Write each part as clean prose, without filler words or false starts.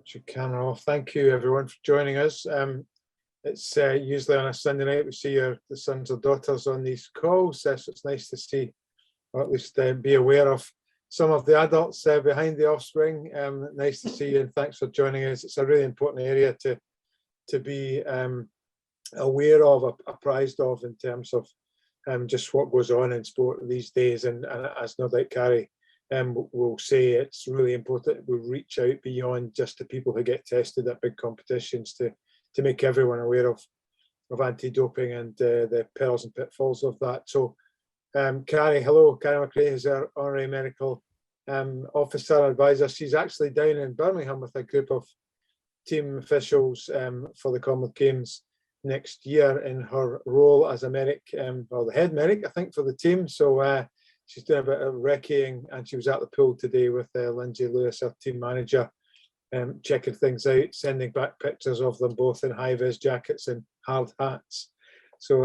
Switch your camera off. Thank you, everyone, for joining us. It's usually on a Sunday night we see the sons or daughters on these calls, so it's nice to see, or at least be aware of some of the adults behind the offspring. Nice to see you, and thanks for joining us. It's a really important area to be aware of, apprised of, in terms of just what goes on in sport these days. And as no doubt Carrie will say, it's really important we reach out beyond just the people who get tested at big competitions to make everyone aware of anti-doping and the perils and pitfalls of that. So Carrie, hello. Carrie McRae is our honorary medical officer advisor. She's actually down in Birmingham with a group of team officials for the Commonwealth Games next year in her role as a medic, or the head medic, I think, for the team. So she's doing a bit of recceing, and she was at the pool today with Lindsay Lewis, our team manager, checking things out, sending back pictures of them both in high-vis jackets and hard hats. So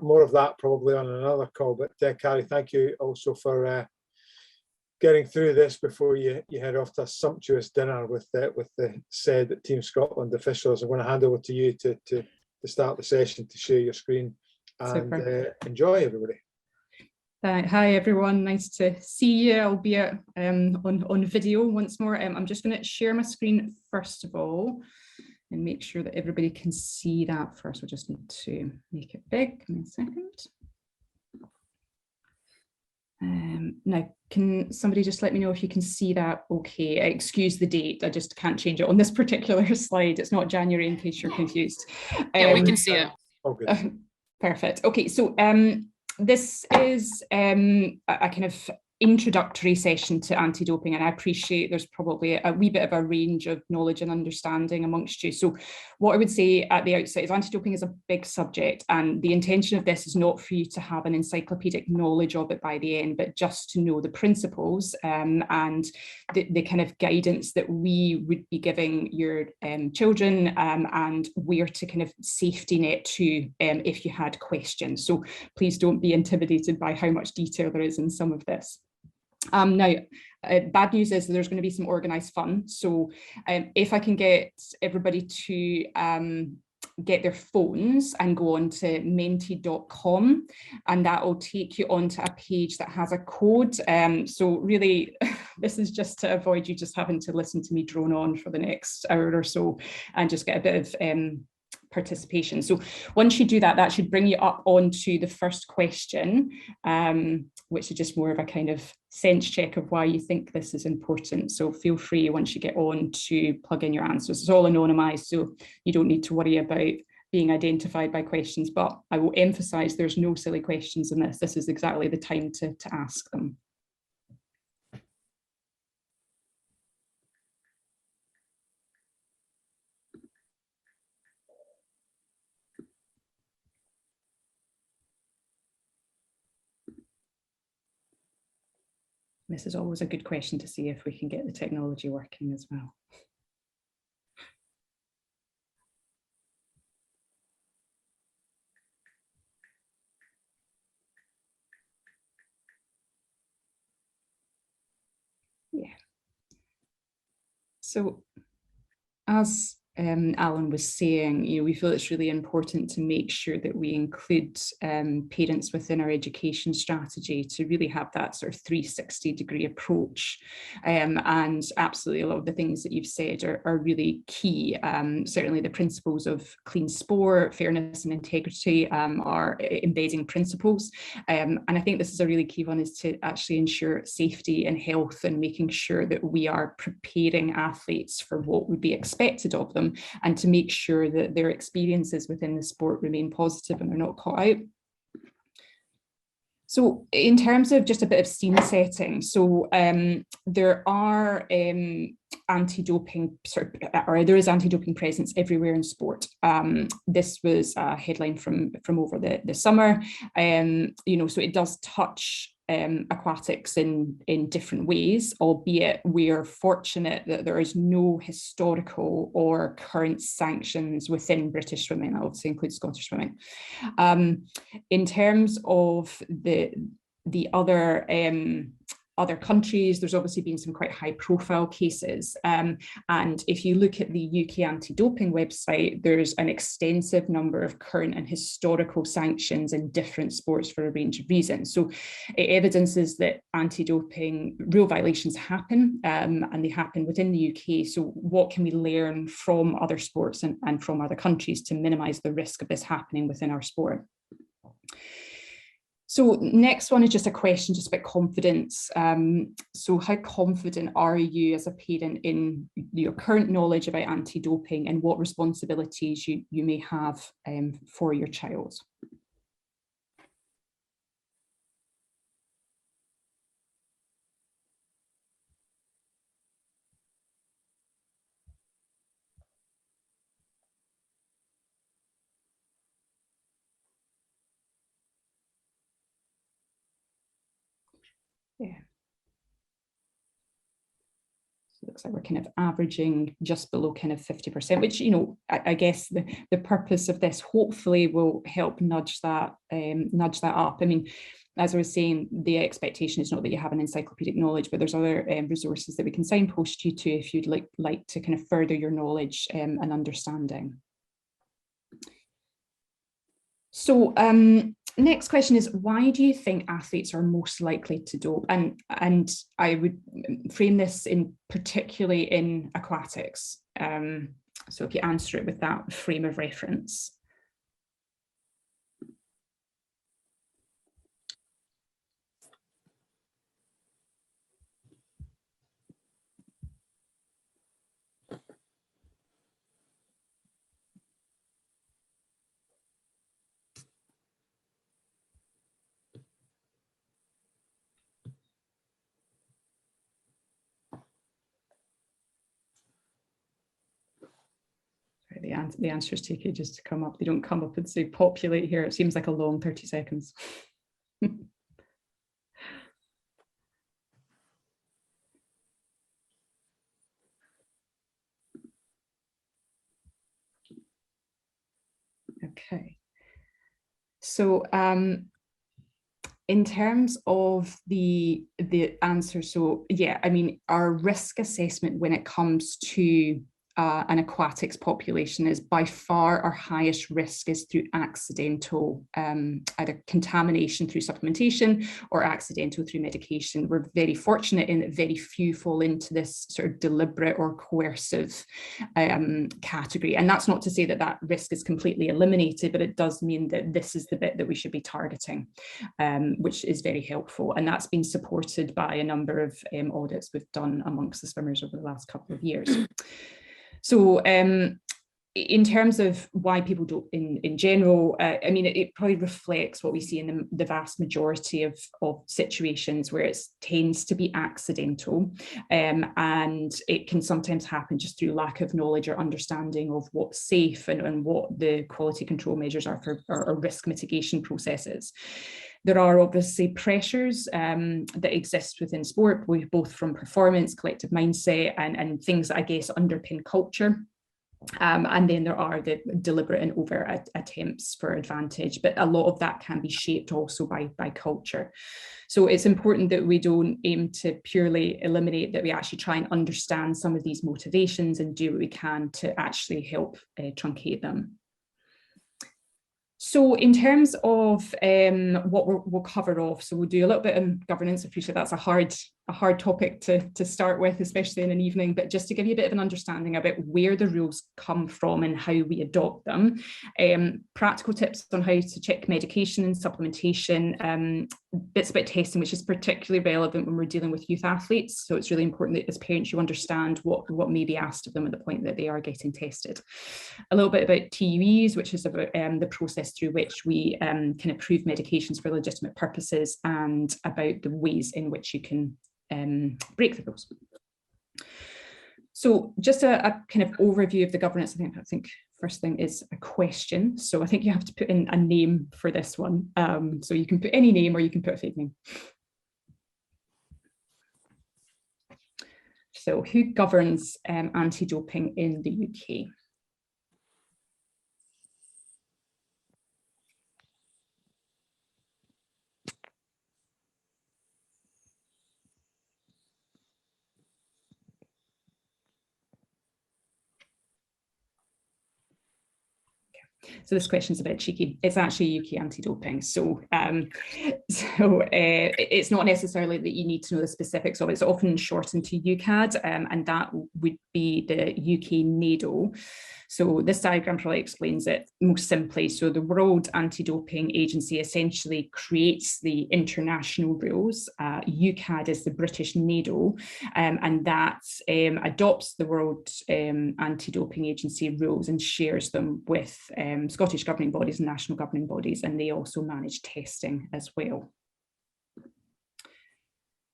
more of that probably on another call. But Carrie, thank you also for getting through this before you head off to a sumptuous dinner with the said Team Scotland officials. I'm going to hand over to you to start the session, to share your screen and enjoy, everybody. Hi everyone, nice to see you, albeit on video once more. I'm just going to share my screen first of all and make sure that everybody can see that first. We'll just need to make it big. Give me a second. Now, can somebody just let me know if you can see that okay? Excuse the date, I just can't change it on this particular slide. It's not January, in case you're confused. Yeah, we can see it. Perfect. Okay, so this is a kind of introductory session to anti-doping, and I appreciate there's probably a wee bit of a range of knowledge and understanding amongst you. So what I would say at the outset is anti-doping is a big subject, and the intention of this is not for you to have an encyclopedic knowledge of it by the end, but just to know the principles and the kind of guidance that we would be giving your children, and where to kind of safety net to if you had questions. So please don't be intimidated by how much detail there is in some of this. Now, bad news is there's going to be some organised fun. So if I can get everybody to get their phones and go on to menti.com, and that will take you onto a page that has a code. So really, this is just to avoid you just having to listen to me drone on for the next hour or so and just get a bit of participation. So once you do that, that should bring you up onto the first question, which is just more of a kind of sense check of why you think this is important. So feel free once you get on to plug in your answers. It's all anonymized, so you don't need to worry about being identified by questions, but I will emphasize there's no silly questions in this. This is exactly the time to ask them. This is always a good question to see if we can get the technology working as well. Yeah. So as Alan was saying, we feel it's really important to make sure that we include parents within our education strategy to really have that sort of 360-degree approach. And absolutely a lot of the things that you've said are really key. Certainly the principles of clean sport, fairness and integrity are embedding principles. And I think this is a really key one, is to actually ensure safety and health and making sure that we are preparing athletes for what would be expected of them, and to make sure that their experiences within the sport remain positive and they're not caught out. So in terms of just a bit of scene setting, so there are anti-doping, there is anti-doping presence everywhere in sport. This was a headline from over the summer. So it does touch aquatics in different ways, albeit we are fortunate that there is no historical or current sanctions within British swimming. That obviously includes Scottish swimming. In terms of the other other countries, there's obviously been some quite high profile cases. And if you look at the UK anti-doping website, there's an extensive number of current and historical sanctions in different sports for a range of reasons. So it evidences that anti-doping rule violations happen, and they happen within the UK. So what can we learn from other sports and from other countries to minimize the risk of this happening within our sport? So next one is just a question just about confidence. So how confident are you as a parent in your current knowledge about anti-doping and what responsibilities you may have for your child? Yeah. So it looks like we're kind of averaging just below kind of 50%, which, you know, I guess the purpose of this hopefully will help nudge that up. I mean, as I was saying, the expectation is not that you have an encyclopedic knowledge, but there's other resources that we can signpost you to if you'd like to kind of further your knowledge and understanding. So next question is, why do you think athletes are most likely to dope? And I would frame this in particularly in aquatics. So if you answer it with that frame of reference. The answers take ages to come up. They don't come up and say populate here. It seems like a long 30 seconds. Okay. So in terms of the answer, so yeah, I mean, our risk assessment when it comes to an aquatics population is by far our highest risk is through accidental, either contamination through supplementation or accidental through medication. We're very fortunate in that very few fall into this sort of deliberate or coercive category. And that's not to say that that risk is completely eliminated, but it does mean that this is the bit that we should be targeting, which is very helpful. And that's been supported by a number of audits we've done amongst the swimmers over the last couple of years. So in terms of why people dope in general, I mean, it probably reflects what we see in the vast majority of situations where it tends to be accidental, and it can sometimes happen just through lack of knowledge or understanding of what's safe and what the quality control measures are for or risk mitigation processes. There are obviously pressures that exist within sport, both from performance, collective mindset, and things that I guess underpin culture. And then there are the deliberate and overt attempts for advantage, but a lot of that can be shaped also by culture. So it's important that we don't aim to purely eliminate, that we actually try and understand some of these motivations and do what we can to actually help truncate them. So in terms of what we'll cover off, so we'll do a little bit on governance. I appreciate that's a hard topic to start with, especially in an evening, but just to give you a bit of an understanding about where the rules come from and how we adopt them. Practical tips on how to check medication and supplementation, bits about testing, which is particularly relevant when we're dealing with youth athletes. So it's really important that as parents you understand what may be asked of them at the point that they are getting tested. A little bit about TUEs, which is about the process through which we can approve medications for legitimate purposes, and about the ways in which you can break the rules. So just a kind of overview of the governance. I think first thing is a question. So I think you have to put in a name for this one. So you can put any name or you can put a fake name. So who governs anti-doping in the UK? So this question is a bit cheeky. It's actually UK anti-doping. So, it's not necessarily that you need to know the specifics of it. It's often shortened to UCAD, and that would be the UK NADO. So this diagram probably explains it most simply. So the World Anti-Doping Agency essentially creates the international rules. UCAD is the British NADO, and that adopts the World Anti-Doping Agency rules and shares them with Scottish governing bodies and national governing bodies, and they also manage testing as well.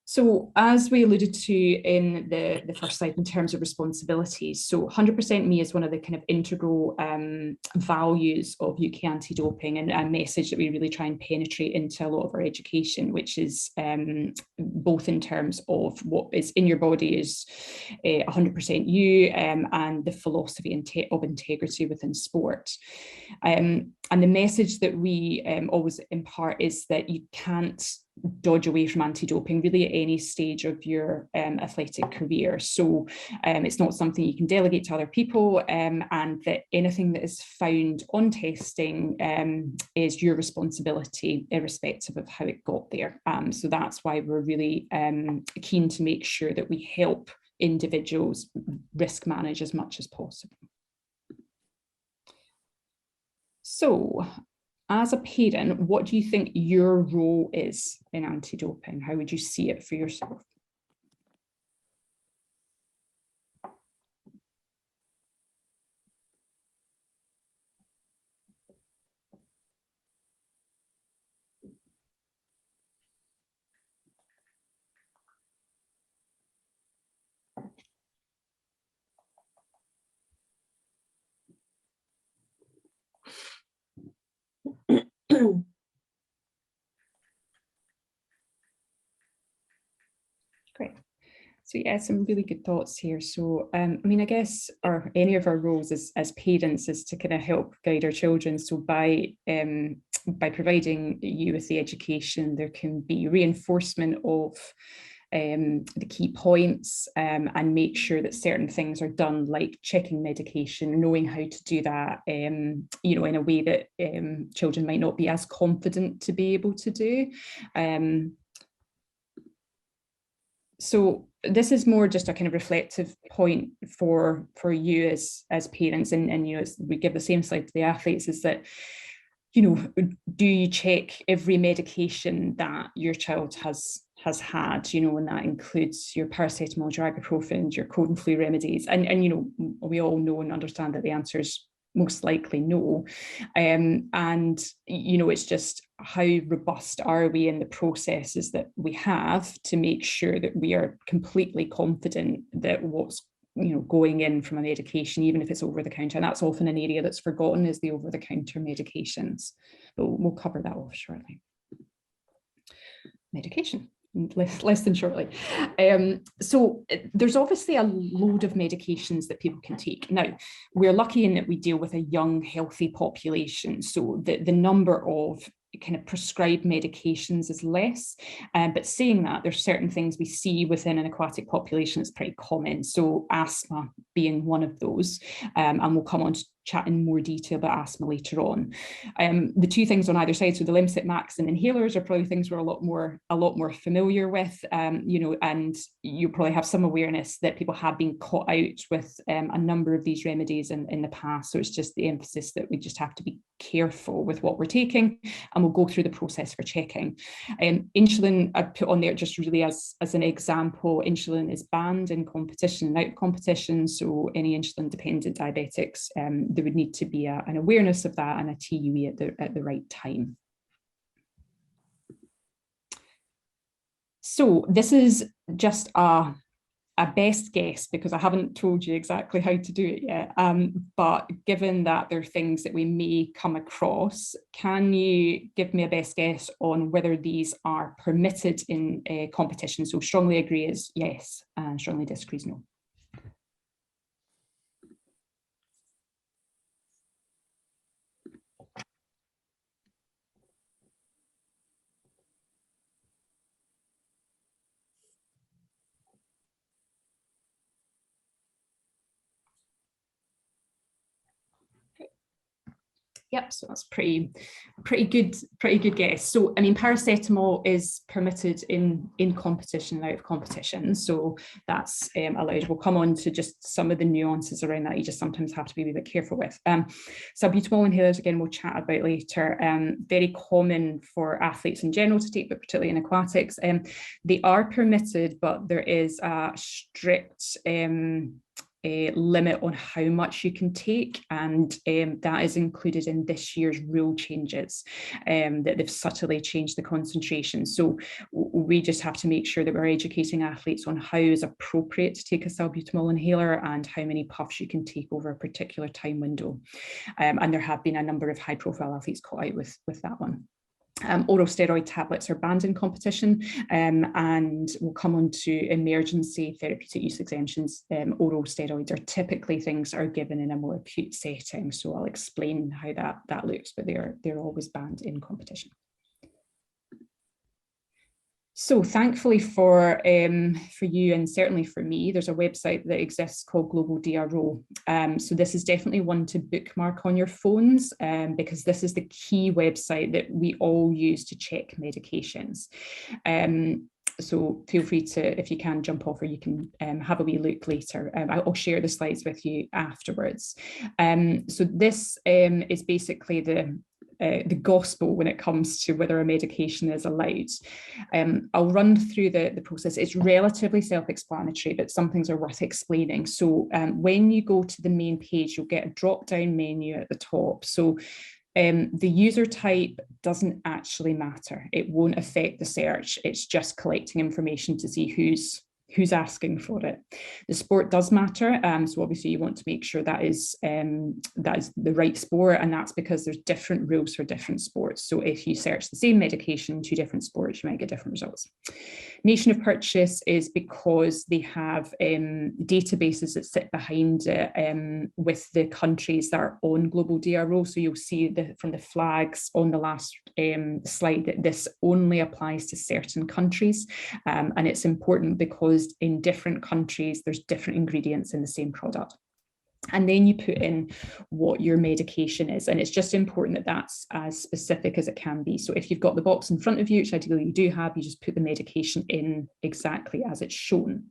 So as we alluded to in the first slide in terms of responsibilities, so 100% Me is one of the kind of integral values of UK anti-doping, and a message that we really try and penetrate into a lot of our education, which is both in terms of what is in your body is 100% you, and the philosophy of integrity within sport. And the message that we always impart is that you can't dodge away from anti-doping really at any stage of your athletic career. So it's not something you can delegate to other people, and that anything that is found on testing is your responsibility, irrespective of how it got there. So that's why we're really keen to make sure that we help individuals risk manage as much as possible. So, as a parent, what do you think your role is in anti-doping? How would you see it for yourself? Great. So yeah, some really good thoughts here. So I mean, I guess any of our roles as parents is to kind of help guide our children. So by providing you with the education, there can be reinforcement of the key points, and make sure that certain things are done, like checking medication, knowing how to do that, you know, in a way that children might not be as confident to be able to do. So this is more just a kind of reflective point for you as parents, and you know, we give the same slide to the athletes, is that, you know, do you check every medication that your child has had, you know, and that includes your paracetamol, your ibuprofen, your cold and flu remedies, and you know, we all know and understand that the answer is most likely no. And you know, it's just how robust are we in the processes that we have to make sure that we are completely confident that what's, you know, going in from a medication, even if it's over the counter, and that's often an area that's forgotten, is the over the counter medications, but we'll cover that off shortly. Medication. Less than shortly. So there's obviously a load of medications that people can take. Now, we're lucky in that we deal with a young, healthy population, so the number of kind of prescribed medications is less, but saying that, there's certain things we see within an aquatic population that's pretty common, so asthma being one of those, and we'll come on to chat in more detail about asthma later on. The two things on either side, so the Limsit Max and inhalers, are probably things we're a lot more familiar with, you know, and you probably have some awareness that people have been caught out with a number of these remedies in the past. So it's just the emphasis that we just have to be careful with what we're taking, and we'll go through the process for checking. Insulin I put on there just really as an example. Insulin is banned in competition and out of competition, so any insulin dependent diabetics, there would need to be an awareness of that and a TUE at the right time. So this is just a best guess, because I haven't told you exactly how to do it yet, but given that there are things that we may come across, can you give me a best guess on whether these are permitted in competition? So strongly agree is yes, and strongly disagree is no. Yep, so that's pretty good guess. So I mean, paracetamol is permitted in competition and out of competition, so that's allowed. We'll come on to just some of the nuances around that. You just sometimes have to be a bit careful with. Salbutamol inhalers, again, we'll chat about later. Very common for athletes in general to take, but particularly in aquatics. They are permitted, but there is a strict limit on how much you can take, and that is included in this year's rule changes, that they've subtly changed the concentration. So we just have to make sure that we're educating athletes on how is appropriate to take a salbutamol inhaler and how many puffs you can take over a particular time window. And there have been a number of high profile athletes caught out with that one. Oral steroid tablets are banned in competition, and we'll come on to emergency therapeutic use exemptions. Oral steroids are typically things that are given in a more acute setting, so I'll explain how that looks, but they're always banned in competition. So thankfully for you, and certainly for me, there's a website that exists called Global DRO. So this is definitely one to bookmark on your phones, because this is the key website that we all use to check medications. So feel free to, if you can, jump off, or you can have a wee look later. I'll share the slides with you afterwards. So this is basically the gospel when it comes to whether a medication is allowed. I'll run through the process. It's relatively self-explanatory, but some things are worth explaining. So when you go to the main page, you'll get a drop-down menu at the top. So the user type doesn't actually matter. It won't affect the search. It's just collecting information to see who's asking for it. The sport does matter, so obviously you want to make sure that is the right sport, and that's because there's different rules for different sports. So if you search the same medication in 2 different sports, you might get different results. Nation of purchase is because they have databases that sit behind it with the countries that are on Global DRO. So you'll see from the flags on the last slide that this only applies to certain countries, and it's important because in different countries there's different ingredients in the same product. And then you put in what your medication is, and it's just important that that's as specific as it can be. So if you've got the box in front of you, which ideally you do have, you just put the medication in exactly as it's shown.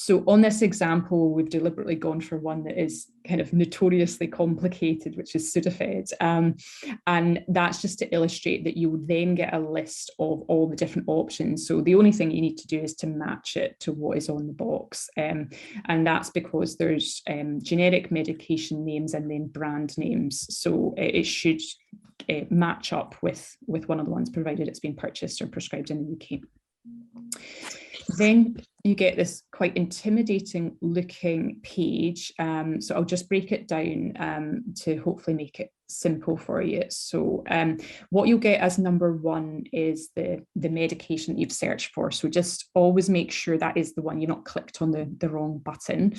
So on this example, we've deliberately gone for one that is kind of notoriously complicated, which is Sudafed. And that's just to illustrate that you will then get a list of all the different options. So the only thing you need to do is to match it to what is on the box. And that's because there's generic medication names and then brand names. So it should match up with one of the ones, provided it's been purchased or prescribed in the UK. Then you get this quite intimidating looking page. So I'll just break it down to hopefully make it simple for you. So what you'll get as number 1 is the medication that you've searched for. So just always make sure that is the one, you're not clicked on the wrong button.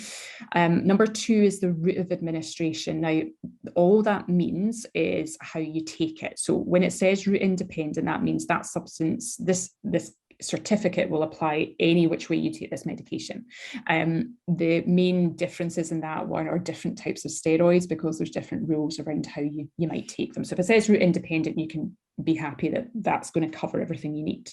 Number 2 is the route of administration. Now, all that means is how you take it. So when it says route independent, that means that substance, this certificate will apply any which way you take this medication. The main differences in that one are different types of steroids, because there's different rules around how you might take them. So if it says route independent, you can be happy that that's going to cover everything you need.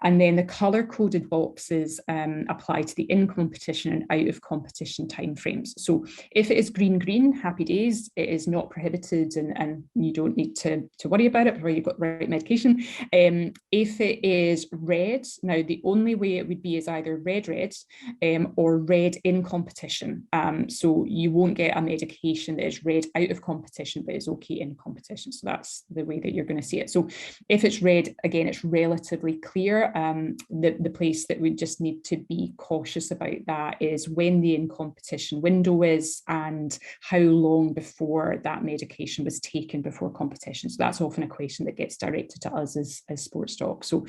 And then the color-coded boxes apply to the in-competition and out-of-competition timeframes. So if it is green, happy days, it is not prohibited, and you don't need to worry about it, provided you've got the right medication. If it is red, now the only way it would be is either red, or red in competition. So you won't get a medication that is red out of competition, but is okay in competition. So that's the way that you're going to see it. So if it's red, again, it's relatively clear. The place that we just need to be cautious about that is when the in-competition window is and how long before that medication was taken before competition. So that's often a question that gets directed to us as sports doc. So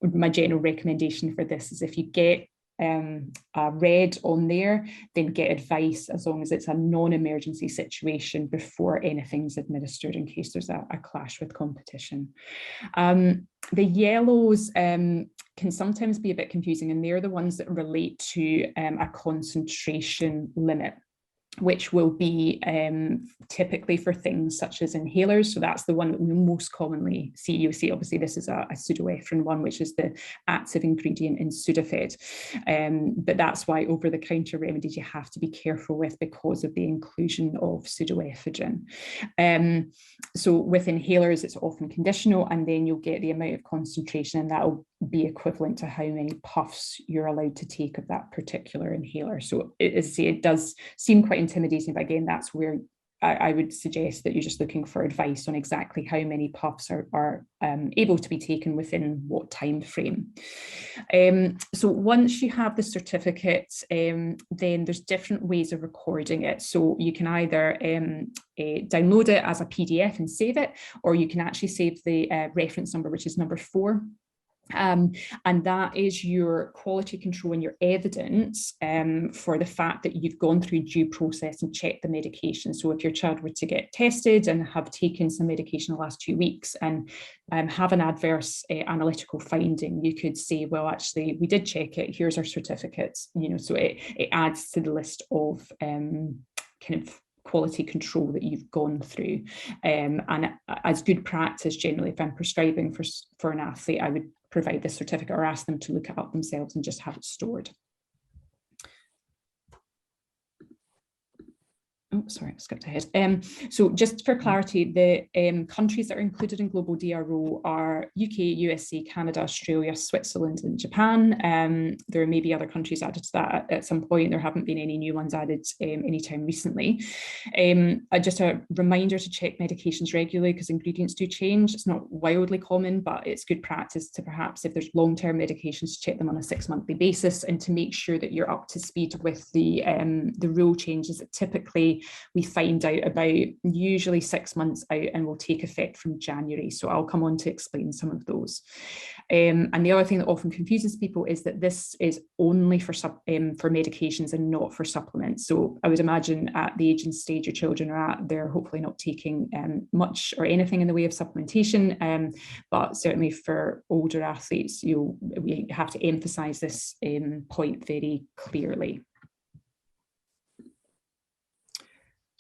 my general recommendation for this is if you get a red on there, then get advice as long as it's a non-emergency situation before anything's administered, in case there's a clash with competition. The yellows can sometimes be a bit confusing, and they're the ones that relate to a concentration limit. which will be typically for things such as inhalers. So that's the one that we most commonly see. You'll see, obviously, this is a pseudoephedrine one, which is the active ingredient in Sudafed. But that's why over-the-counter remedies you have to be careful with because of the inclusion of pseudoephedrine. So with inhalers, it's often conditional, and then you'll get the amount of concentration, and that'll be equivalent to how many puffs you're allowed to take of that particular inhaler. So it does seem quite intimidating, but again, that's where I would suggest that you're just looking for advice on exactly how many puffs are able to be taken within what time frame. So once you have the certificate, then there's different ways of recording it. So you can either download it as a PDF and save it, or you can actually save the reference number, which is number 4. And that is your quality control and your evidence for the fact that you've gone through due process and checked the medication. So if your child were to get tested and have taken some medication the last 2 weeks and have an adverse analytical finding, you could say, well, actually, we did check it. Here's our certificates. So it adds to the list of kind of quality control that you've gone through. And as good practice, generally, if I'm prescribing for an athlete, I would provide this certificate or ask them to look it up themselves and just have it stored. Oh, sorry, I skipped ahead. So just for clarity, the countries that are included in global DRO are UK, USA, Canada, Australia, Switzerland, and Japan. There may be other countries added to that at some point. There haven't been any new ones added anytime recently. Just a reminder to check medications regularly because ingredients do change. It's not wildly common, but it's good practice to perhaps, if there's long-term medications, check them on a 6-monthly basis and to make sure that you're up to speed with the rule changes that typically we find out about usually 6 months out and will take effect from January. So I'll come on to explain some of those. And the other thing that often confuses people is that this is only for medications and not for supplements. So I would imagine at the age and stage your children are at, they're hopefully not taking much or anything in the way of supplementation. But certainly for older athletes, we have to emphasize this point very clearly.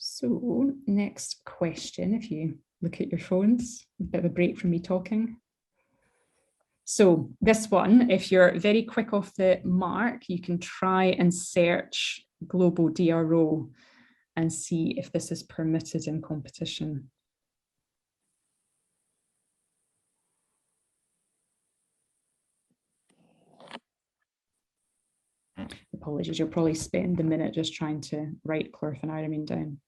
So next question, if you look at your phones, a bit of a break from me talking. So this one, if you're very quick off the mark, you can try and search global DRO and see if this is permitted in competition. Apologies, you'll probably spend a minute just trying to write chlorpheniramine down.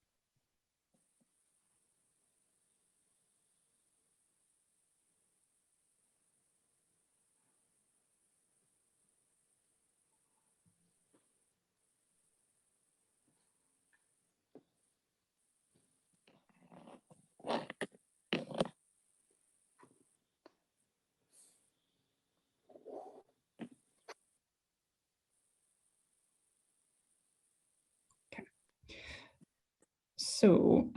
So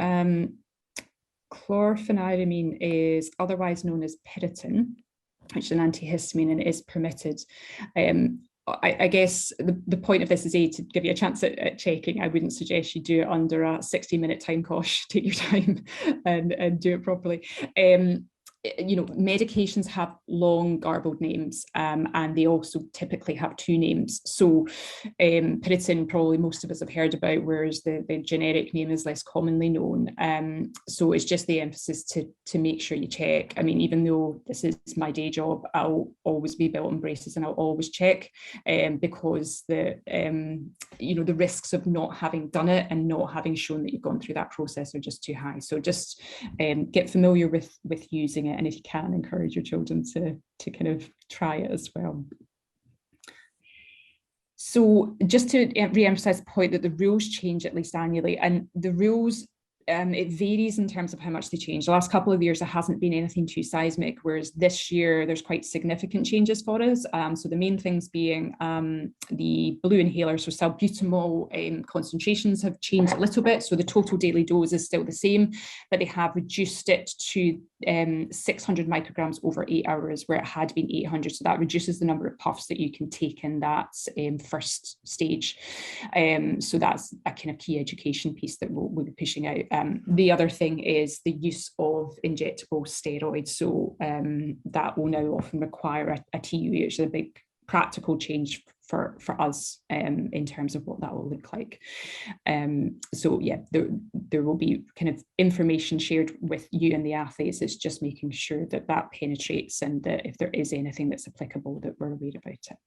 chlorpheniramine is otherwise known as Piriton, which is an antihistamine and is permitted. I guess the point of this is to give you a chance at checking. I wouldn't suggest you do it under a 60-minute time cosh. Take your time and do it properly. Medications have long garbled names and they also typically have 2 names. So Piriton, probably most of us have heard about, whereas the generic name is less commonly known. So it's just the emphasis to make sure you check. I mean, even though this is my day job, I'll always be belt and braces and I'll always check because the risks of not having done it and not having shown that you've gone through that process are just too high. So just get familiar with using it. And if you can, encourage your children to kind of try it as well. So just to re-emphasize the point that the rules change at least annually, and the rules, it varies in terms of how much they change. The last couple of years, there hasn't been anything too seismic, whereas this year there's quite significant changes for us. So the main things being the blue inhaler, so salbutamol concentrations have changed a little bit. So the total daily dose is still the same, but they have reduced it to 600 micrograms over 8 hours, where it had been 800. So that reduces the number of puffs that you can take in that first stage. So that's a kind of key education piece that we'll be pushing out. The other thing is the use of injectable steroids. So that will now often require a TUE, which is a big practical change for us in terms of what that will look like. So yeah, there will be kind of information shared with you and the athletes. It's just making sure that that penetrates, and that if there is anything that's applicable, that we're aware about it.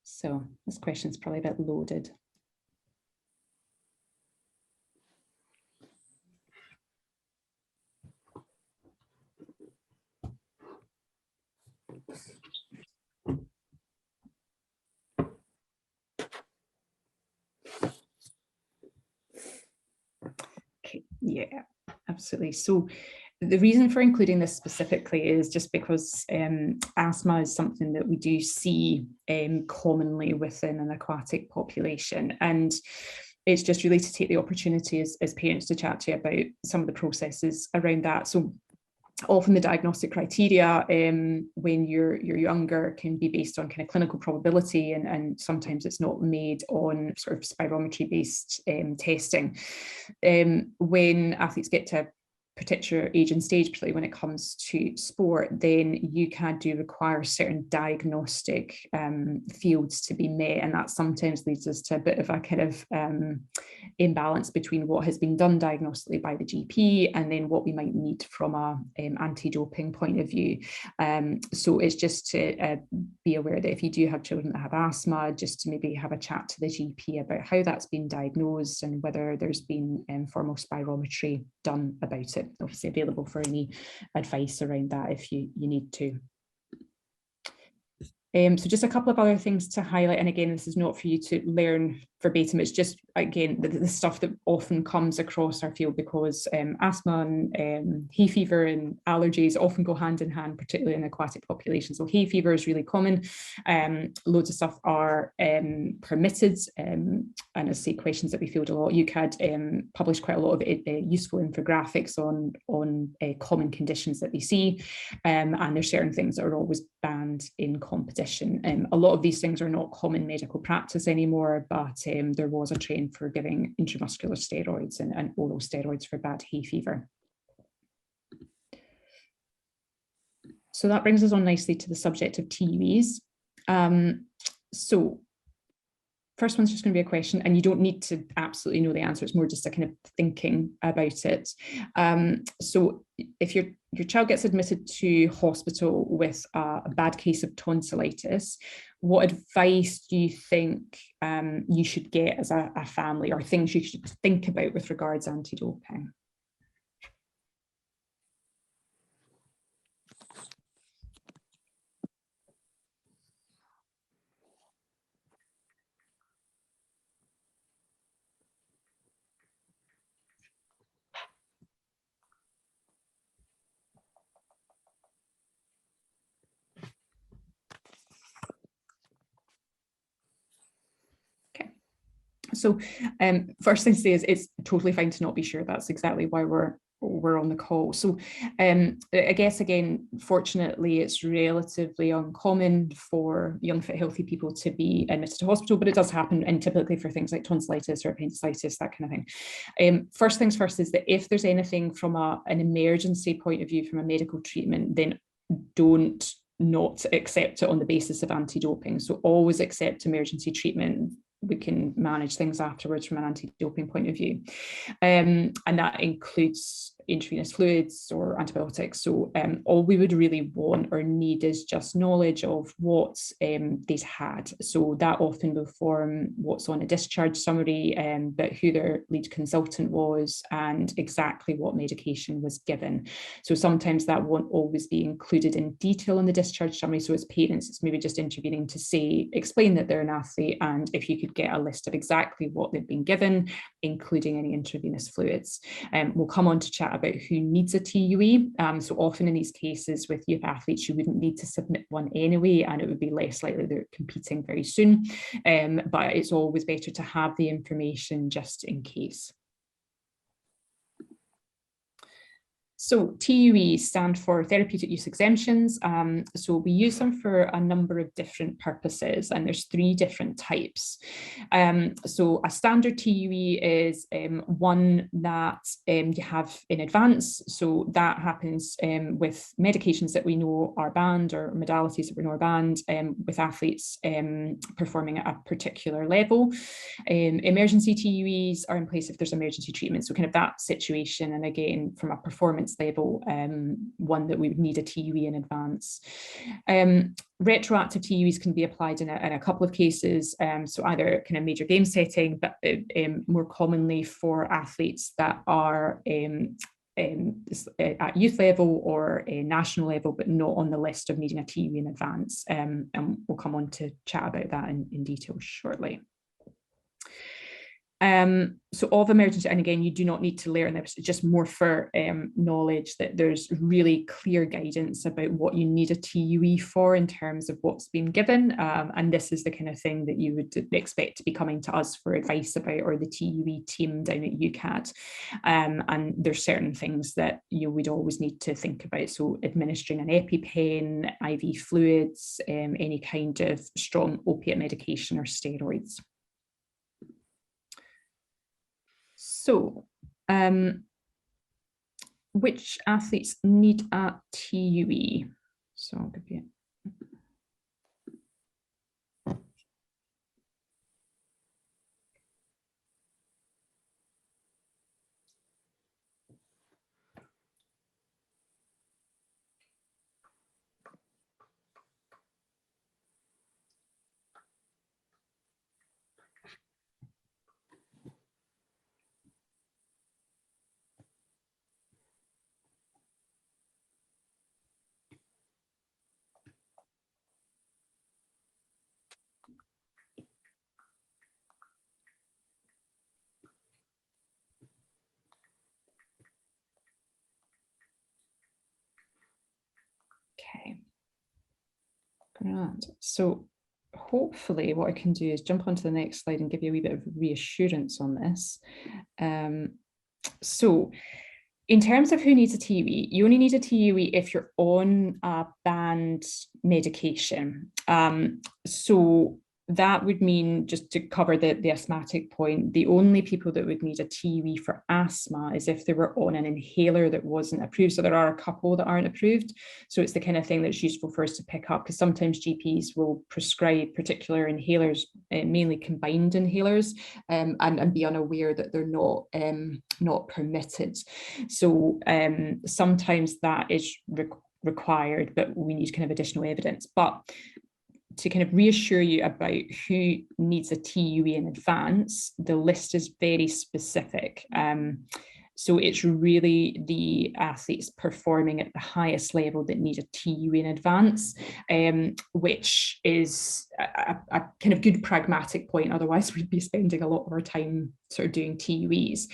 So this question is probably a bit loaded. Okay, yeah, absolutely. So the reason for including this specifically is just because asthma is something that we do see commonly within an aquatic population. And it's just really to take the opportunity as parents to chat to you about some of the processes around that. So often the diagnostic criteria when you're younger can be based on kind of clinical probability, and sometimes it's not made on sort of spirometry based testing. When athletes get to particular age and stage, particularly when it comes to sport, then you do require certain diagnostic fields to be met, and that sometimes leads us to a bit of a kind of imbalance between what has been done diagnostically by the GP and then what we might need from a anti-doping point of view. So it's just to be aware that if you do have children that have asthma, just to maybe have a chat to the GP about how that's been diagnosed and whether there's been formal spirometry done about it. Obviously available for any advice around that if you need to. So just a couple of other things to highlight, and again, this is not for you to learn verbatim, it's just, again, the stuff that often comes across our field, because asthma and hay fever and allergies often go hand in hand, particularly in aquatic populations. So hay fever is really common. Loads of stuff are permitted, and as I say, questions that we field a lot. UCAD published quite a lot of useful infographics on common conditions that they see, and there's certain things that are always banned in competition. A lot of these things are not common medical practice anymore, but there was a trend for giving intramuscular steroids and oral steroids for bad hay fever. So that brings us on nicely to the subject of TUEs. So first one's just going to be a question, and you don't need to absolutely know the answer. It's more just a kind of thinking about it. So if your child gets admitted to hospital with a bad case of tonsillitis, what advice do you think you should get as a family, or things you should think about with regards to anti-doping? So first thing to say is it's totally fine to not be sure. That's exactly why we're on the call. So I guess, again, fortunately, it's relatively uncommon for young, fit, healthy people to be admitted to hospital, but it does happen, and typically for things like tonsillitis or appendicitis, that kind of thing. First things first is that if there's anything from an emergency point of view, from a medical treatment, then don't not accept it on the basis of anti-doping. So always accept emergency treatment. We can manage things afterwards from an anti-doping point of view. And that includes intravenous fluids or antibiotics. So all we would really want or need is just knowledge of what they've had. So that often will form what's on a discharge summary, but who their lead consultant was and exactly what medication was given. So sometimes that won't always be included in detail in the discharge summary. So as parents, it's maybe just intervening to say, explain that they're an athlete, and if you could get a list of exactly what they've been given, including any intravenous fluids. We'll come on to chat chat about who needs a TUE. So often in these cases with youth athletes, you wouldn't need to submit one anyway, and it would be less likely they're competing very soon. But it's always better to have the information just in case. So TUEs stand for therapeutic use exemptions. So we use them for a number of different purposes, and there's 3 different types. So a standard TUE is one that you have in advance. So that happens with medications that we know are banned, or modalities that we know are banned, with athletes performing at a particular level. Emergency TUEs are in place if there's emergency treatment. So kind of that situation, and again, from a performance level, one that we would need a TUE in advance. Retroactive TUEs can be applied in a couple of cases, so either kind of major game setting, but more commonly for athletes that are at youth level or a national level, but not on the list of needing a TUE in advance. And we'll come on to chat about that in detail shortly. So of emergency, and again, you do not need to learn this, it's just more for knowledge that there's really clear guidance about what you need a TUE for in terms of what's been given. And this is the kind of thing that you would expect to be coming to us for advice about, or the TUE team down at UCAT. And there's certain things that you would always need to think about. So administering an EpiPen, IV fluids, any kind of strong opiate medication or steroids. So, which athletes need a TUE? So I'll give you. Okay, grand. So hopefully what I can do is jump onto the next slide and give you a wee bit of reassurance on this. So in terms of who needs a TUE, you only need a TUE if you're on a banned medication. So that would mean, just to cover the asthmatic point, the only people that would need a TUE for asthma is if they were on an inhaler that wasn't approved. So there are a couple that aren't approved. So it's the kind of thing that's useful for us to pick up, because sometimes GPs will prescribe particular inhalers, mainly combined inhalers, and be unaware that they're not permitted. So sometimes that is required, but we need kind of additional evidence. But to kind of reassure you about who needs a TUE in advance, the list is very specific. So it's really the athletes performing at the highest level that need a TUE in advance, which is a kind of good pragmatic point. Otherwise, we'd be spending a lot of our time sort of doing TUEs.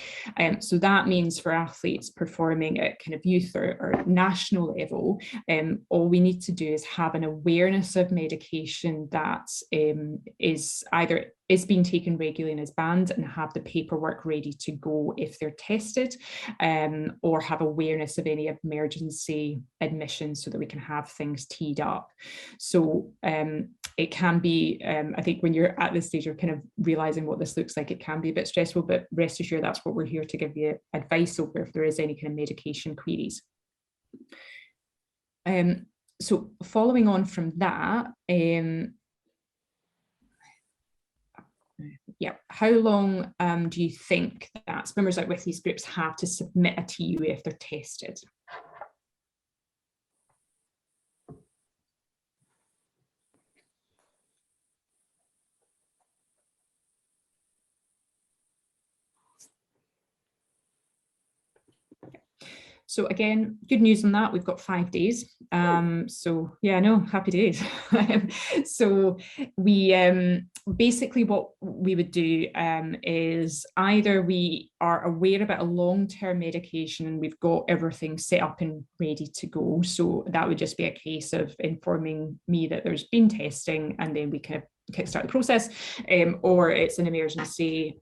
So that means for athletes performing at kind of youth or national level, all we need to do is have an awareness of medication that is being taken regularly and is banned, and have the paperwork ready to go if they're tested, or have awareness of any emergency admissions so that we can have things teed up. So it can be, I think when you're at this stage of kind of realizing what this looks like, it can be a bit stressful, but rest assured that's what we're here to give you advice over if there is any kind of medication queries. So following on from that, yeah, how long do you think that swimmers out with these groups have to submit a TUE if they're tested? So again, good news on that, we've got 5 days. So yeah, no, happy days. So we basically what we would do is either we are aware about a long-term medication and we've got everything set up and ready to go. So that would just be a case of informing me that there's been testing and then we kind of kickstart the process, or it's an emergency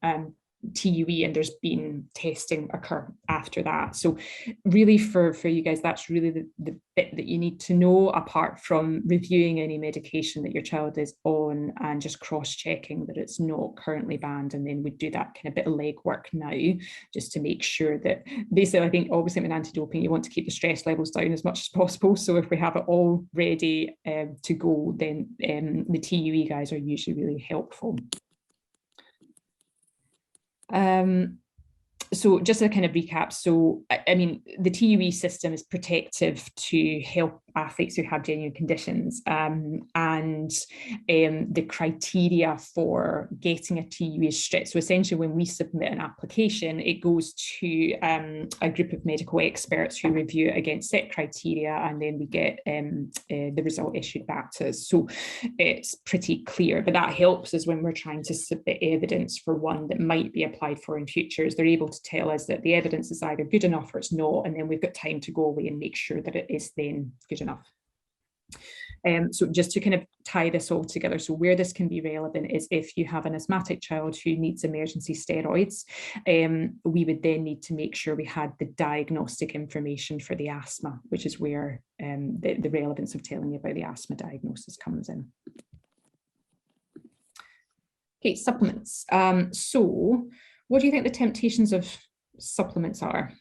TUE and there's been testing occur after that. So really for you guys, that's really the bit that you need to know, apart from reviewing any medication that your child is on and just cross-checking that it's not currently banned. And then we do that kind of bit of legwork now, just to make sure that basically, I think obviously with anti-doping, you want to keep the stress levels down as much as possible. So if we have it all ready to go, then the TUE guys are usually really helpful. So just a kind of recap. So, I mean, the TUE system is protective to help athletes who have genuine conditions, and the criteria for getting a TUE is strict. So essentially when we submit an application, it goes to a group of medical experts who review it against set criteria, and then we get the result issued back to us. So it's pretty clear, but that helps us when we're trying to submit evidence for one that might be applied for in future, is they're able to tell us that the evidence is either good enough or it's not, and then we've got time to go away and make sure that it is then good enough. So just to kind of tie this all together, so where this can be relevant is if you have an asthmatic child who needs emergency steroids, we would then need to make sure we had the diagnostic information for the asthma, which is where the relevance of telling you about the asthma diagnosis comes in. Okay, supplements. So what do you think the temptations of supplements are?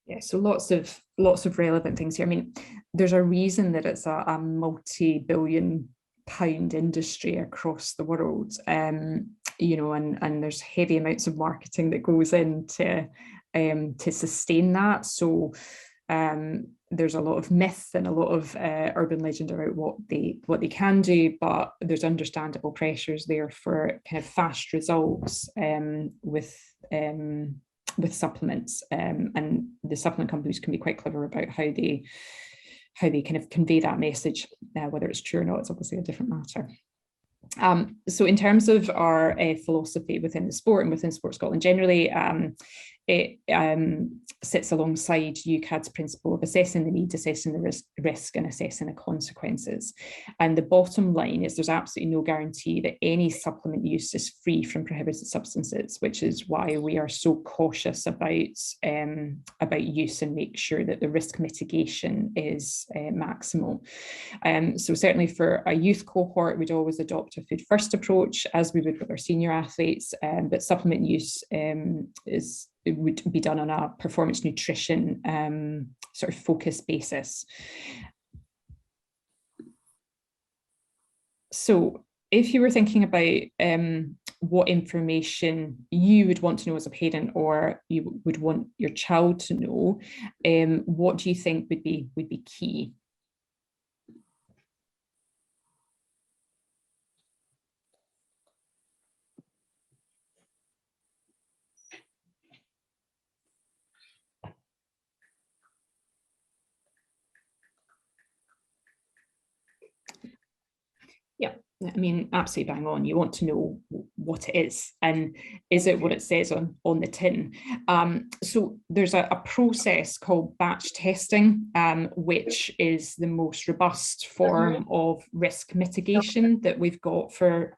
Yeah, so lots of relevant things here. I mean, there's a reason that it's a multi-billion-pound industry across the world, you know, and there's heavy amounts of marketing that goes into to sustain that. So there's a lot of myth and a lot of urban legend about what they can do, but there's understandable pressures there for kind of fast results with supplements, and the supplement companies can be quite clever about how they kind of convey that message. Whether it's true or not, it's obviously a different matter. So in terms of our philosophy within the sport and within Sport Scotland generally, it sits alongside UCAD's principle of assessing the need, assessing the risk and assessing the consequences. And the bottom line is there's absolutely no guarantee that any supplement use is free from prohibited substances, which is why we are so cautious about use and make sure that the risk mitigation is maximal. So certainly for a youth cohort, we'd always adopt a food first approach, as we would with our senior athletes, but supplement use it would be done on a performance nutrition sort of focused basis. So if you were thinking about what information you would want to know as a parent, or you would want your child to know, what do you think would be key? Yeah, I mean, absolutely bang on. You want to know what it is, and is it what it says on the tin? So there's a process called batch testing, which is the most robust form of risk mitigation that we've got for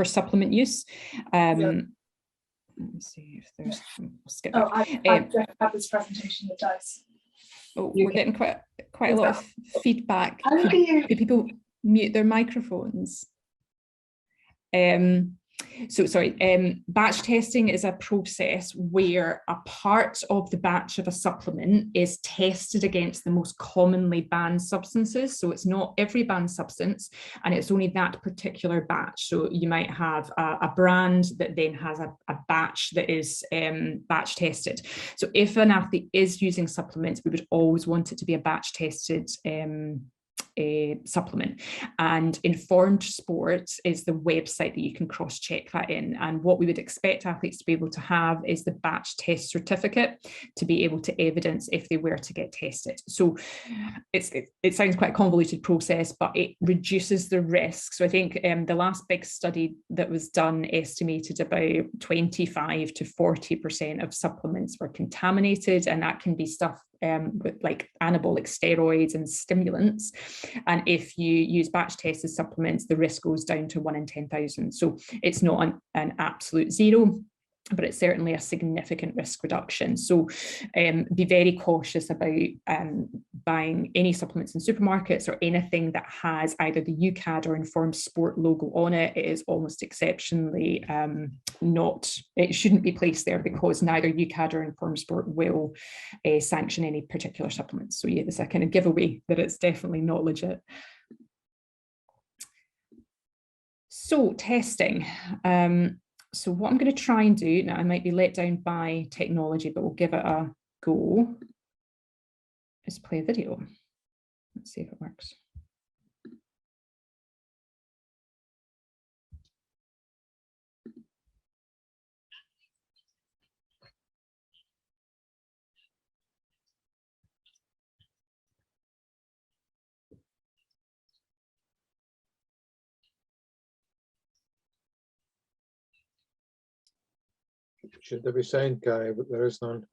supplement use. Let me see if there's. I'll skip back. I don't have this presentation that does. Oh, we're getting quite a lot of feedback. Could people mute their microphones? So sorry, batch testing is a process where a part of the batch of a supplement is tested against the most commonly banned substances. So it's not every banned substance, and it's only that particular batch. So you might have a brand that then has a batch that is batch tested. So if an athlete is using supplements, we would always want it to be a batch tested a supplement. And Informed Sports is the website that you can cross-check that in. And what we would expect athletes to be able to have is the batch test certificate to be able to evidence if they were to get tested. So it sounds quite a convoluted process, but it reduces the risk. So I think the last big study that was done estimated about 25 to 40% of supplements were contaminated, and that can be stuff with like anabolic steroids and stimulants. And if you use batch tested supplements, the risk goes down to 1 in 10,000. So it's not an absolute zero, but it's certainly a significant risk reduction. So be very cautious about buying any supplements in supermarkets or anything that has either the UCAD or Informed Sport logo on it. It is almost exceptionally it shouldn't be placed there, because neither UCAD or Informed Sport will sanction any particular supplements. So yeah, there's a kind of giveaway that it's definitely not legit. So testing. So what I'm going to try and do, now I might be let down by technology, but we'll give it a go, is play a video. Let's see if it works. Should there be sound, Gary? But there is none.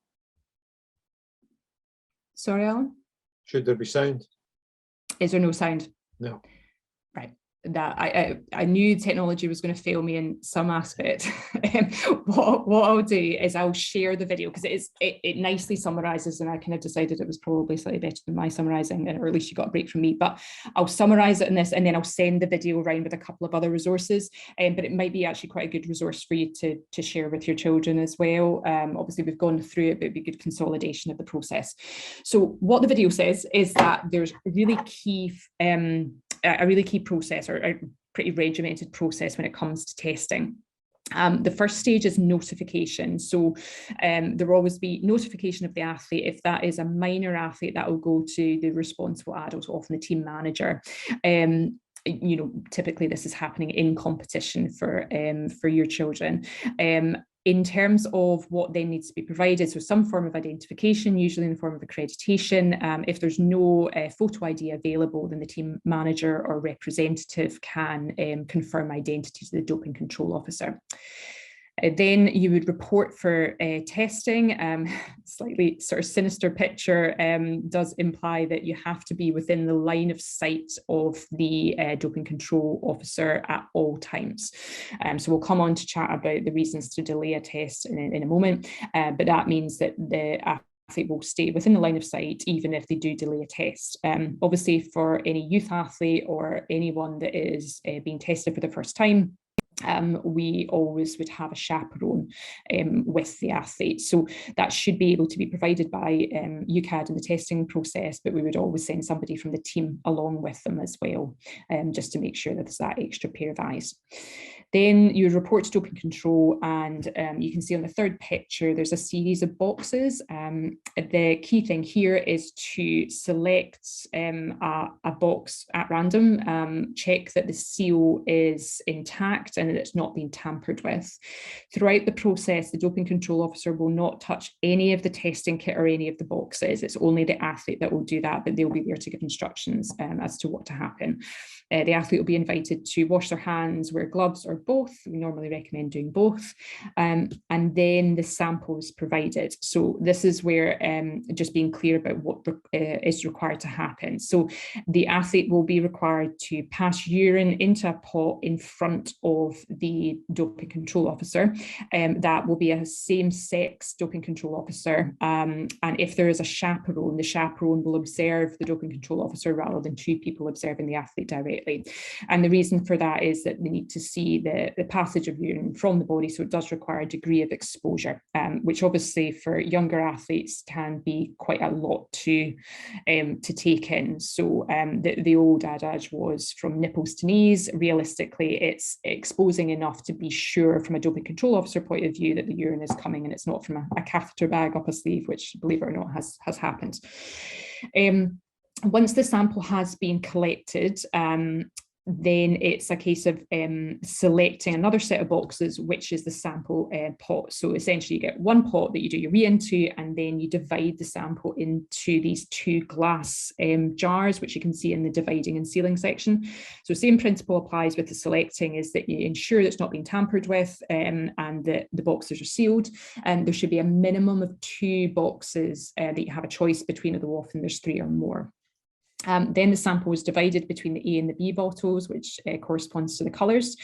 Sorry, Alan? Should there be sound? Is there no sound? No. Right. That I knew technology was going to fail me in some aspect. What I'll do is I'll share the video, because it nicely summarizes, and I kind of decided it was probably slightly better than my summarizing, or at least you got a break from me, but I'll summarize it in this, and then I'll send the video around with a couple of other resources, but it might be actually quite a good resource for you to share with your children as well. Obviously we've gone through it, but it'd be good consolidation of the process. So what the video says is that there's a really key process, or a pretty regimented process when it comes to testing. The first stage is notification. So there will always be notification of the athlete. If that is a minor athlete, that will go to the responsible adult, often the team manager. Typically this is happening in competition for your children. In terms of what then needs to be provided, so some form of identification, usually in the form of accreditation. If there's no photo ID available, then the team manager or representative can confirm identity to the doping control officer. Then you would report for testing. Slightly sort of sinister picture does imply that you have to be within the line of sight of the doping control officer at all times. So we'll come on to chat about the reasons to delay a test in a moment, but that means that the athlete will stay within the line of sight even if they do delay a test. Obviously, for any youth athlete or anyone that is being tested for the first time, we always would have a chaperone with the athlete. So that should be able to be provided by UCAD in the testing process, but we would always send somebody from the team along with them as well, just to make sure that there's that extra pair of eyes. Then you report to doping control, and you can see on the third picture, there's a series of boxes. The key thing here is to select a box at random, check that the seal is intact and that it's not been tampered with. Throughout the process, the doping control officer will not touch any of the testing kit or any of the boxes. It's only the athlete that will do that, but they'll be there to give instructions as to what to happen. The athlete will be invited to wash their hands, wear gloves or both. We normally recommend doing both. And then the sample is provided. So this is where just being clear about what is required to happen. So the athlete will be required to pass urine into a pot in front of the doping control officer. That will be a same-sex doping control officer. And if there is a chaperone, the chaperone will observe the doping control officer rather than two people observing the athlete directly. appropriately. And the reason for that is that they need to see the passage of urine from the body, so it does require a degree of exposure, which obviously for younger athletes can be quite a lot to take in. So the old adage was from nipples to knees. Realistically, it's exposing enough to be sure from a doping control officer point of view that the urine is coming and it's not from a catheter bag up a sleeve, which, believe it or not, has happened. Once the sample has been collected, then it's a case of selecting another set of boxes, which is the sample pot. So essentially you get one pot that you do your wee into, and then you divide the sample into these two glass jars, which you can see in the dividing and sealing section. So same principle applies with the selecting, is that you ensure that it's not being tampered with and that the boxes are sealed. And there should be a minimum of 2 boxes that you have a choice between, although often there's 3 or more. Then the sample is divided between the A and the B bottles, which corresponds to the colours.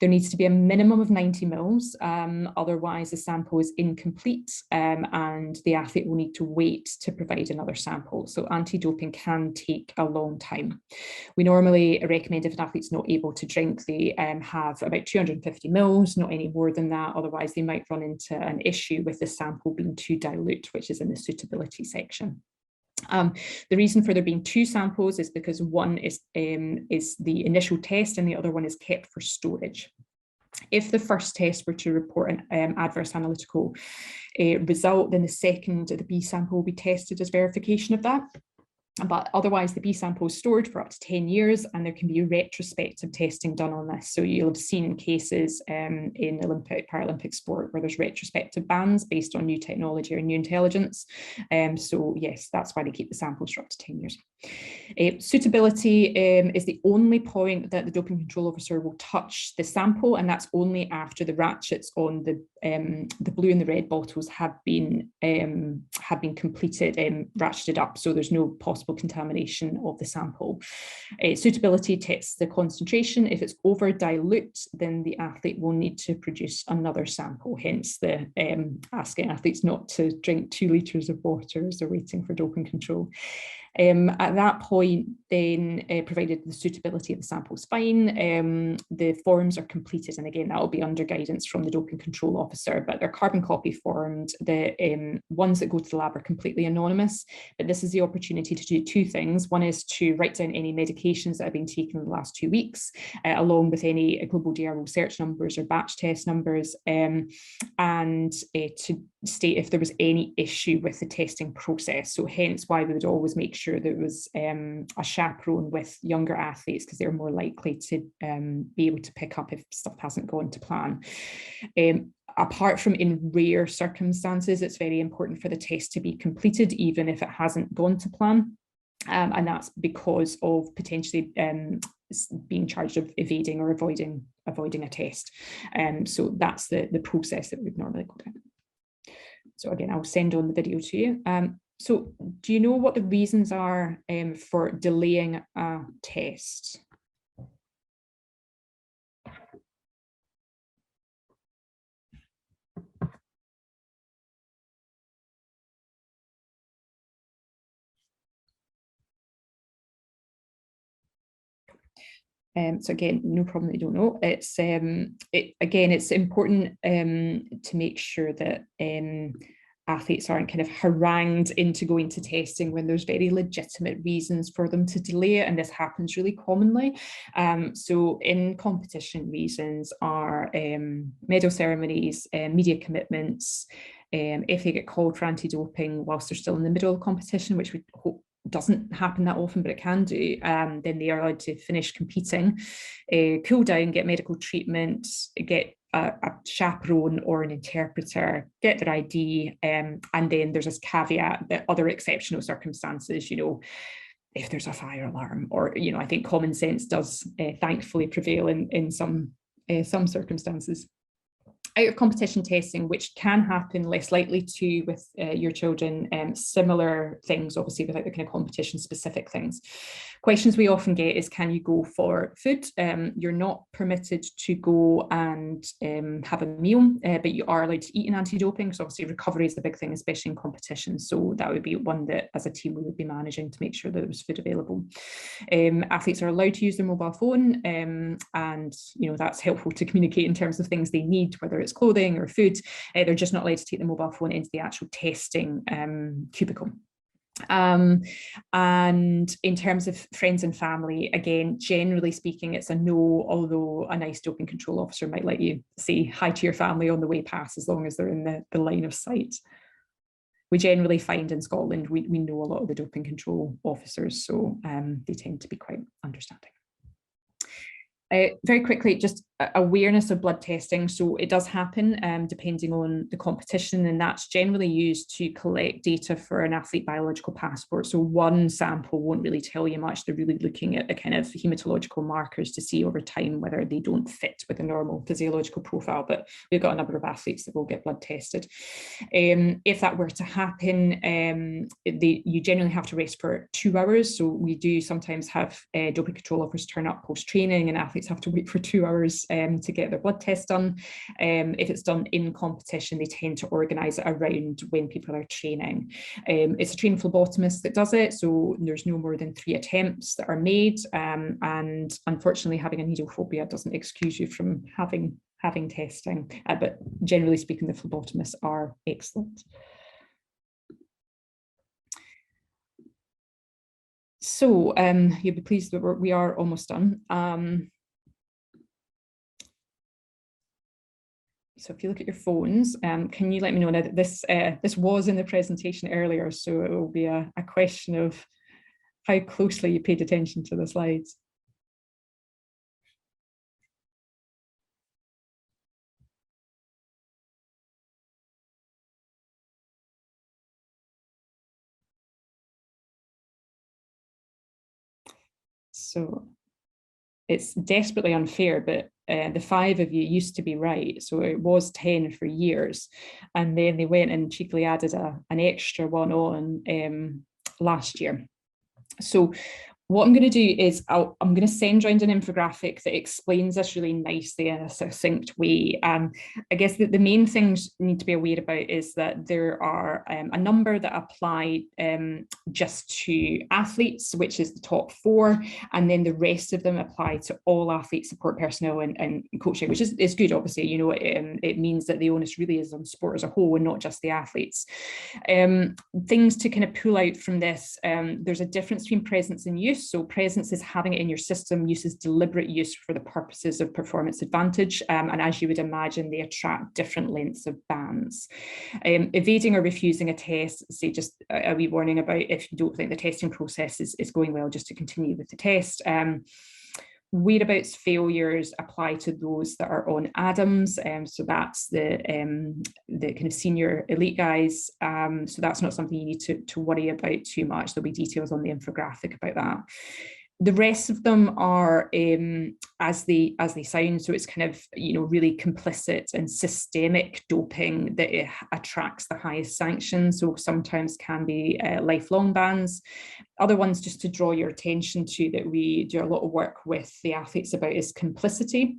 There needs to be a minimum of 90 mils, otherwise the sample is incomplete and the athlete will need to wait to provide another sample. So anti-doping can take a long time. We normally recommend, if an athlete's not able to drink, they have about 250 mils, not any more than that, otherwise they might run into an issue with the sample being too dilute, which is in the suitability section. The reason for there being 2 samples is because one is the initial test and the other one is kept for storage. If the first test were to report an adverse analytical result, then the second, the B sample, will be tested as verification of that. But otherwise, the B sample is stored for up to 10 years, and there can be retrospective testing done on this. So you'll have seen cases in Olympic, Paralympic sport where there's retrospective bans based on new technology or new intelligence. So yes, that's why they keep the samples for up to 10 years. Suitability is the only point that the doping control officer will touch the sample, and that's only after the ratchets on the blue and the red bottles have been completed, ratcheted up, so there's no possible contamination of the sample. Suitability tests the concentration. If it's over dilute, then the athlete will need to produce another sample, hence the asking athletes not to drink 2 litres of water as they're waiting for doping control. At that point, then, provided the suitability of the sample is fine, the forms are completed, and again, that will be under guidance from the doping control officer, but they're carbon copy formed. The ones that go to the lab are completely anonymous, but this is the opportunity to do 2 things. One is to write down any medications that have been taken in the last 2 weeks, along with any global DRO search numbers or batch test numbers, and to state if there was any issue with the testing process. So hence why we would always make sure there was a chaperone with younger athletes, because they're more likely to be able to pick up if stuff hasn't gone to plan. Apart from in rare circumstances, it's very important for the test to be completed, even if it hasn't gone to plan. And that's because of potentially being charged of evading or avoiding a test. So that's the process that we'd normally go down. So again, I'll send on the video to you. So do you know what the reasons are for delaying a test? So again, no problem that you don't know. It's it's important to make sure that athletes aren't kind of harangued into going to testing when there's very legitimate reasons for them to delay it, and this happens really commonly. So in competition, reasons are medal ceremonies, media commitments, if they get called for anti-doping whilst they're still in the middle of competition, which we hope doesn't happen that often, but it can do, then they are allowed to finish competing, cool down, get medical treatment, get a chaperone or an interpreter, get their ID, and then there's this caveat that other exceptional circumstances, if there's a fire alarm, or I think common sense does thankfully prevail in some circumstances. out of competition testing, which can happen less likely to with your children, similar things, obviously without the kind of competition specific things. Questions we often get is, can you go for food? You're not permitted to go and have a meal, but you are allowed to eat an anti-doping. So obviously recovery is the big thing, especially in competition. So that would be one that as a team we would be managing to make sure that there was food available. Athletes are allowed to use their mobile phone, and that's helpful to communicate in terms of things they need, whether it's clothing or food. They're just not allowed to take the mobile phone into the actual testing cubicle. And in terms of friends and family, again, generally speaking, it's a no, although a nice doping control officer might let you say hi to your family on the way past, as long as they're in the line of sight. We generally find in Scotland, we know a lot of the doping control officers, so they tend to be quite understanding. Very quickly, just awareness of blood testing. So it does happen depending on the competition, and that's generally used to collect data for an athlete biological passport. So one sample won't really tell you much. They're really looking at the kind of hematological markers to see over time whether they don't fit with a normal physiological profile. But we've got a number of athletes that will get blood tested. If that were to happen, you generally have to rest for 2 hours. So we do sometimes have doping control officers turn up post-training, and athletes have to wait for 2 hours to get their blood test done. If it's done in competition, they tend to organise it around when people are training. It's a trained phlebotomist that does it, so there's no more than 3 attempts that are made, and unfortunately having a needle phobia doesn't excuse you from having testing, but generally speaking, the phlebotomists are excellent. So you'll be pleased that we are almost done. So if you look at your phones, can you let me know now that this was in the presentation earlier, so it will be a question of how closely you paid attention to the slides. So it's desperately unfair, but the 5 of you used to be right. So it was 10 for years. And then they went and cheekily added an extra one on last year. So what I'm going to do is I'm going to send around an infographic that explains this really nicely in a succinct way. I guess that the main things you need to be aware about is that there are a number that apply just to athletes, which is the top 4, and then the rest of them apply to all athlete support personnel and coaching, which is good, obviously. It means that the onus really is on sport as a whole and not just the athletes. Things to kind of pull out from this, there's a difference between presence and use. So presence is having it in your system, use is deliberate use for the purposes of performance advantage. And as you would imagine, they attract different lengths of bands. Evading or refusing a test, say just a wee warning about if you don't think the testing process is going well, just to continue with the test. Whereabouts failures apply to those that are on ADAMS, so that's the kind of senior elite guys. So that's not something you need to worry about too much. There'll be details on the infographic about that. The rest of them are as they sound, so it's kind of really complicit and systemic doping that it attracts the highest sanctions. So sometimes can be lifelong bans. Other ones, just to draw your attention to, that we do a lot of work with the athletes about, is complicity,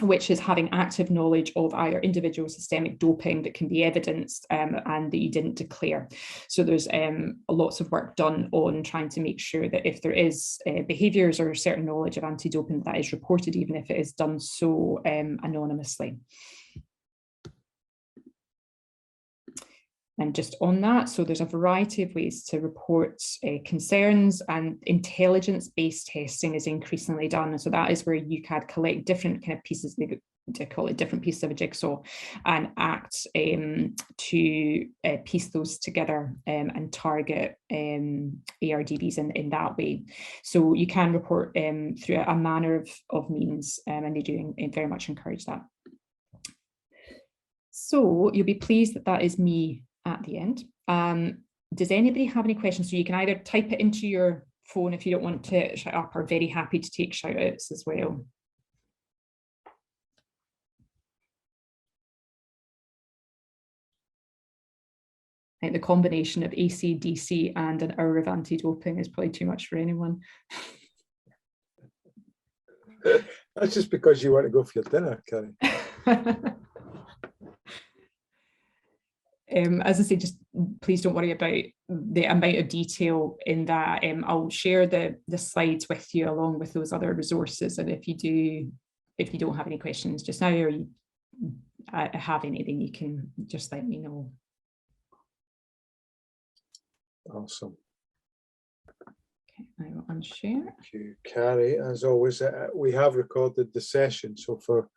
which is having active knowledge of either individual systemic doping that can be evidenced and that you didn't declare. So there's lots of work done on trying to make sure that if there is behaviours or certain knowledge of anti-doping, that is reported, even if it is done so anonymously. And just on that, so there's a variety of ways to report concerns, and intelligence-based testing is increasingly done. And so that is where UCAD collect different kind of pieces, they call it different pieces of a jigsaw, and act to piece those together and target ARDBs in that way. So you can report through a manner of means, and they do very much encourage that. So you'll be pleased that that is me at the end. Does anybody have any questions? So you can either type it into your phone if you don't want to shout up, or very happy to take shout outs as well. I think the combination of AC/DC and an hour of anti-doping is probably too much for anyone. That's just because you want to go for your dinner, Carrie. As I say, just please don't worry about the amount of detail in that. I'll share the slides with you along with those other resources. And if you don't have any questions just now, or you have anything, you can just let me know. Awesome. Okay, I will unshare. Thank you, Carrie. As always, we have recorded the session. So for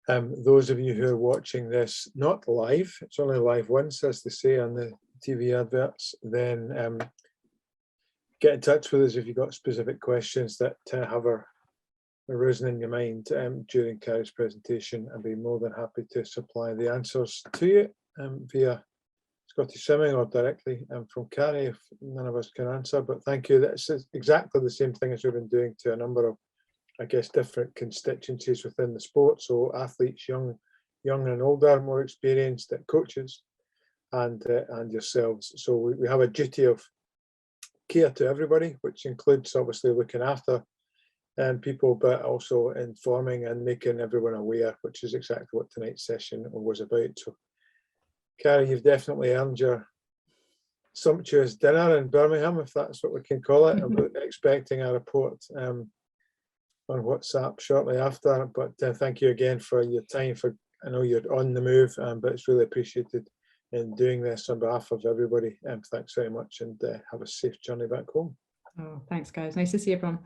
those of you who are watching this not live, it's only live once, as they say on the TV adverts, then get in touch with us if you've got specific questions that have arisen in your mind during Carrie's presentation. I'd be more than happy to supply the answers to you via Scottish Swimming or directly from Carrie if none of us can answer. But thank you. That's exactly the same thing as we've been doing to a number of, I guess, different constituencies within the sport. So athletes, young and older, more experienced, coaches, and yourselves. So we have a duty of care to everybody, which includes obviously looking after people, but also informing and making everyone aware, which is exactly what tonight's session was about. So Carrie, you've definitely earned your sumptuous dinner in Birmingham, if that's what we can call it. I'm expecting a report on WhatsApp shortly after, but thank you again for your time. I know you're on the move, but it's really appreciated in doing this on behalf of everybody. Thanks very much, and have a safe journey back home. Oh, thanks, guys. Nice to see everyone.